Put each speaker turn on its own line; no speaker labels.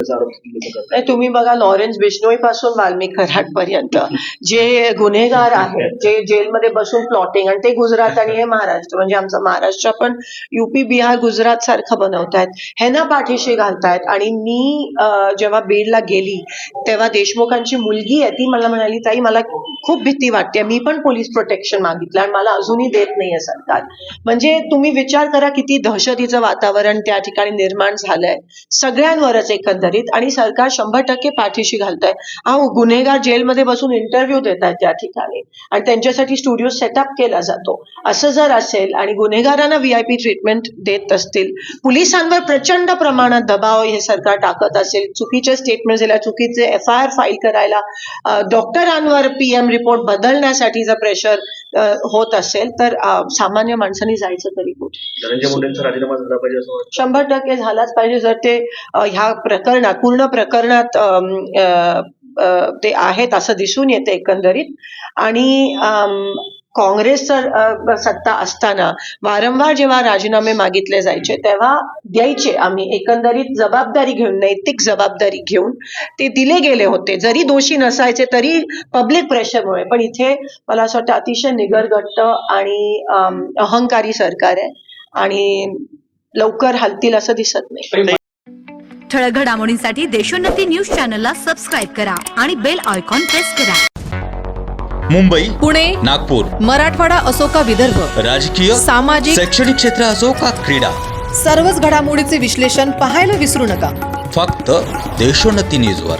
असल्याचा आरोप करतात.
तुम्ही बघा, लॉरेन्स बिश्नोई पासून वाल्मिक कराड पर्यंत जे गुन्हेगार आहेत, जे जेलमध्ये बसून प्लॉटिंग, आणि ते गुजरात आणि हे महाराष्ट्र, म्हणजे आमचं महाराष्ट्र पण युपी बिहार गुजरात सारखं बनवतायत, ह्यांना पाठीशी घालतायत. आणि मी जेव्हा बीडला गेली तेव्हा देशमुखांची मुलगी आहे, ती मला म्हणाली, ताई मला खूप भीती वाटते, मी पण पोलीस प्रोटेक्शन मागितलं आणि मला अजूनही देत नाहीये सरकार. म्हणजे तुम्ही विचार करा किती दहशतीचं वातावरण त्या ठिकाणी निर्माण झालंय सगळ्यांवरच एकंदरीत, आणि सरकार 100% पाठीशी घालतंय. अहो, गुन्हेगार जेलमध्ये बसून इंटरव्ह्यू देत आहेत त्या ठिकाणी आणि त्यांच्यासाठी स्टुडिओ सेटअप केला जातो. असं जर असेल आणि गुन्हेगारांना VIP ट्रीटमेंट देत असतील, पोलिसांवर प्रचंड प्रमाणात दबाव हे सरकार टाकत असेल, चुकीचे स्टेटमेंट दिल्या, चुकीचे FIR फाईल करायला, डॉक्टरांवर PM रिपोर्ट बदलण्यासाठी जर प्रेशर होत असेल तर सामान्य माणसांनी जायचं तरी कुठे?
धनंजय मुंडेंचा राजीनामा झाला पाहिजे असं वाटतं.
100% झालाच पाहिजे. जर ते ह्या प्रकरणात, पूर्ण प्रकरणात ते आहेत असं दिसून येते एकंदरीत. आणि काँग्रेस सत्ता असताना वारंवार जेव्हा राजीनामे मागितले जायचे तेव्हा द्यायचे आम्ही, एकंदरीत जबाबदारी घेऊन, नैतिक जबाबदारी घेऊन ते दिले गेले होते, जरी दोषी नसायचे तरी पब्लिक प्रेशरमुळे. पण इथे मला असं वाटतं अतिशय निगरगट्ट आणि अहंकारी सरकार आहे आणि लवकर हलतील असं दिसत नाही.
ठळक घडामोडींसाठी देशोन्नती न्यूज चॅनलला सबस्क्राईब करा आणि बेल आयकॉन प्रेस करा.
मुंबई,
पुणे,
नागपूर,
मराठवाडा असो का विदर्भ,
राजकीय,
सामाजिक,
शैक्षणिक क्षेत्र असो का क्रीडा,
सर्वच घडामोडीचे विश्लेषण पाहायला विसरू नका.
फक्त देशोन्नती न्यूजवर.